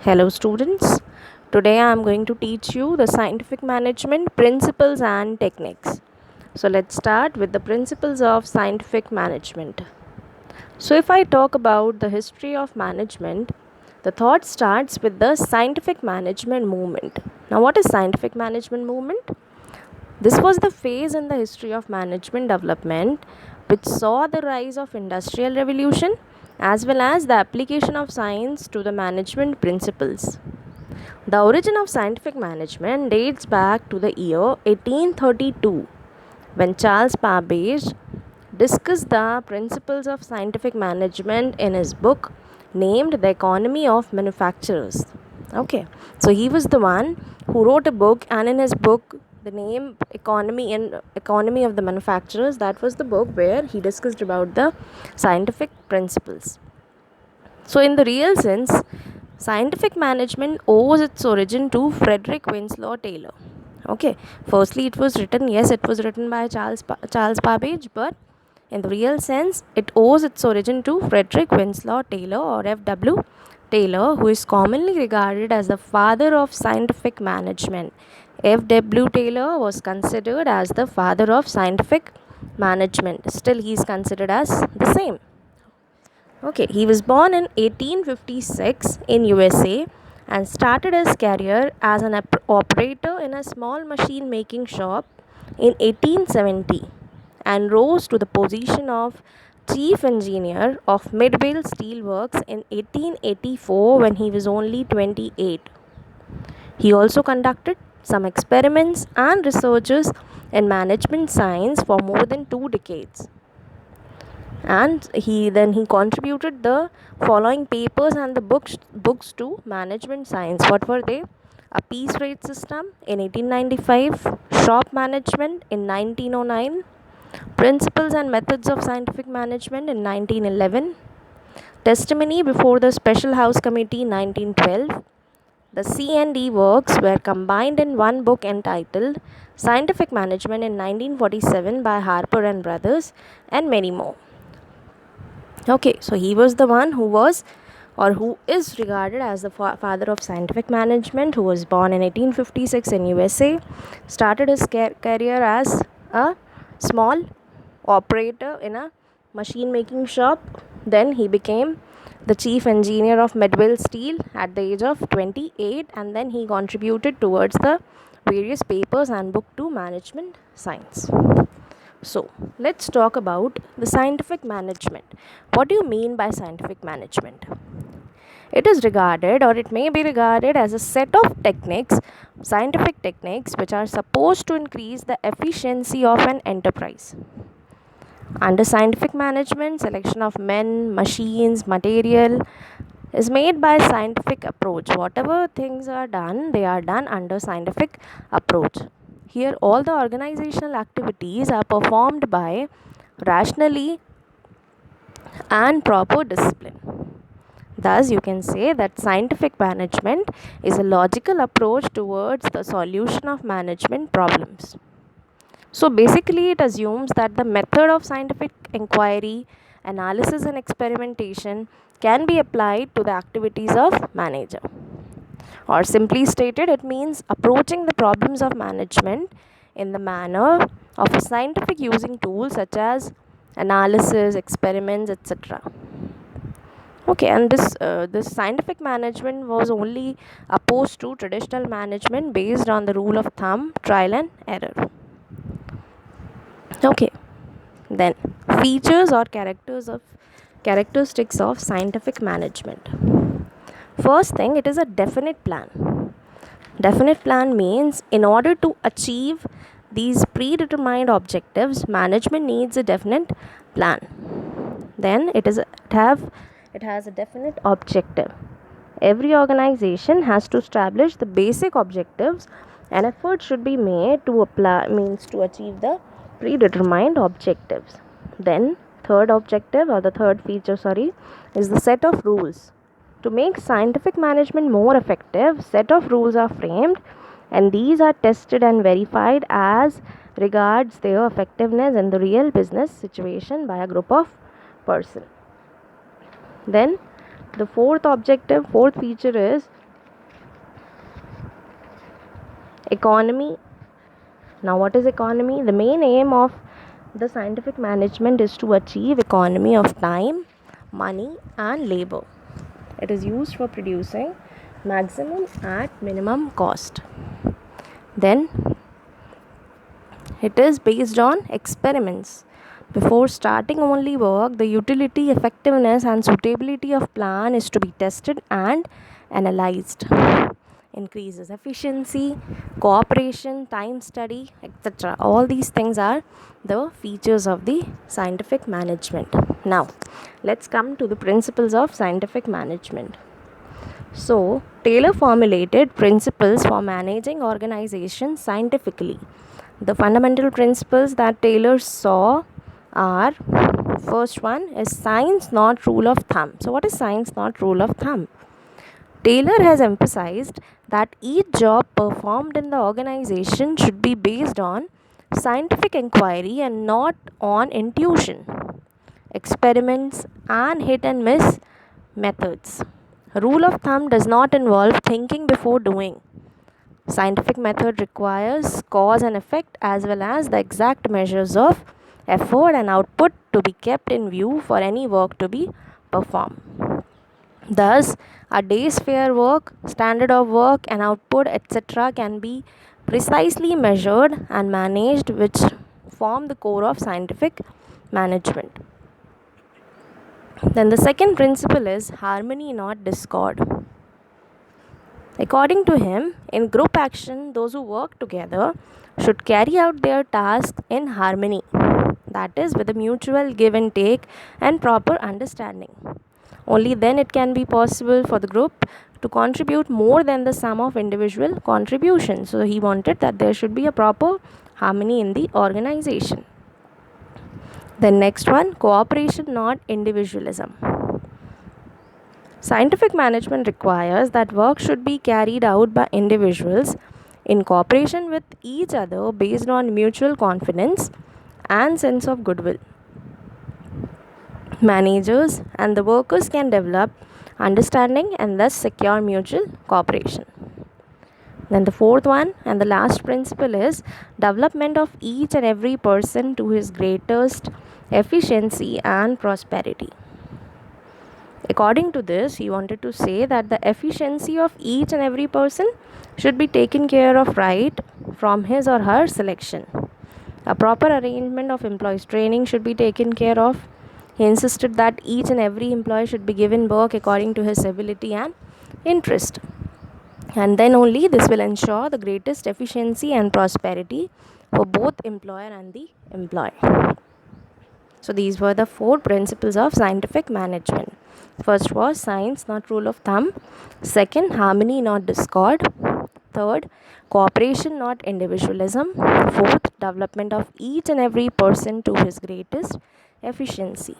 Hello students, today I am going to teach you the scientific management principles and techniques. So let's start with the principles of scientific management. So if I talk about the history of management, the thought starts with the scientific management movement. Now what is scientific management movement? This was the phase in the history of management development which saw the rise of industrial revolution as well as the application of science to the management principles. The origin of scientific management dates back to the year 1832 when Charles Babbage discussed the principles of scientific management in his book named The Economy of Manufacturers. Okay, so he was the one who wrote a book, and in his book, the name Economy of the Manufacturers, that was the book where he discussed about the scientific principles. So, in the real sense, scientific management owes its origin to Frederick Winslow Taylor. Okay, firstly, it was written by Charles Babbage, but in the real sense, it owes its origin to Frederick Winslow Taylor, or F.W. Taylor, who is commonly regarded as the father of scientific management. F.W. Taylor was considered as the father of scientific management. Still, he is considered as the same. Okay, he was born in 1856 in USA and started his career as an operator in a small machine making shop in 1870 and rose to the position of chief engineer of Midvale Steel Works in 1884 when he was only 28. He also conducted some experiments and researches in management science for more than 2 decades, and he contributed the following papers and the books to management science. What were they? A piece rate system in 1895, shop management in 1909, principles and methods of scientific management in 1911, testimony before the special house committee 1912. The C&E works were combined in one book entitled Scientific Management in 1947 by Harper and Brothers, and many more. Okay, so he was the one who was or who is regarded as the father of scientific management, who was born in 1856 in USA, started his career as a small operator in a machine making shop. Then he became the chief engineer of Midvale Steel at the age of 28, and then he contributed towards the various papers and book to management science. So, let's talk about the scientific management. What do you mean by scientific management? It is regarded, or it may be regarded, as a set of techniques, scientific techniques, which are supposed to increase the efficiency of an enterprise. Under scientific management, selection of men, machines, material is made by scientific approach. Whatever things are done, they are done under scientific approach. Here, all the organizational activities are performed by rationally and proper discipline. Thus, you can say that scientific management is a logical approach towards the solution of management problems. So, basically, it assumes that the method of scientific inquiry, analysis, and experimentation can be applied to the activities of manager. Or simply stated, it means approaching the problems of management in the manner of a scientific using tools such as analysis, experiments, etc. Okay, and this scientific management was only opposed to traditional management based on the rule of thumb, trial and error. Okay, then features or characteristics of scientific management. First thing, it is a definite plan. Definite plan means in order to achieve these predetermined objectives, management needs a definite plan. Then it has a definite objective. Every organization has to establish the basic objectives, and effort should be made to achieve the predetermined objectives. Then third feature is the set of rules. To make scientific management more effective, set of rules are framed, and these are tested and verified as regards their effectiveness in the real business situation by a group of persons. Then The fourth feature is economy. Now, what is economy? The main aim of the scientific management is to achieve economy of time, money, and labor. It is used for producing maximum at minimum cost. Then, it is based on experiments. Before starting only work, the utility, effectiveness, and suitability of plan is to be tested and analyzed. Increases efficiency, cooperation, time study, etc. All these things are the features of the scientific management. Now, let's come to the principles of scientific management. So, Taylor formulated principles for managing organizations scientifically. The fundamental principles that Taylor saw are, first one is science not rule of thumb. So what is science not rule of thumb? Taylor has emphasized that each job performed in the organization should be based on scientific inquiry and not on intuition, experiments, and hit and miss methods. Rule of thumb does not involve thinking before doing. Scientific method requires cause and effect as well as the exact measures of effort and output to be kept in view for any work to be performed. Thus, a day's fair work, standard of work, and output, etc., can be precisely measured and managed, which form the core of scientific management. Then, the second principle is harmony, not discord. According to him, in group action, those who work together should carry out their tasks in harmony, that is, with a mutual give and take and proper understanding. Only then it can be possible for the group to contribute more than the sum of individual contributions. So he wanted that there should be a proper harmony in the organization. The next one, cooperation, not individualism. Scientific management requires that work should be carried out by individuals in cooperation with each other based on mutual confidence and sense of goodwill. Managers and the workers can develop understanding and thus secure mutual cooperation. Then the fourth one and the last principle is development of each and every person to his greatest efficiency and prosperity. According to this, he wanted to say that the efficiency of each and every person should be taken care of right from his or her selection. A proper arrangement of employees' training should be taken care of. He insisted that each and every employee should be given work according to his ability and interest. And then only this will ensure the greatest efficiency and prosperity for both employer and the employee. So these were the 4 principles of scientific management. First was science, not rule of thumb. Second, harmony, not discord. Third, cooperation, not individualism. Fourth, development of each and every person to his greatest efficiency.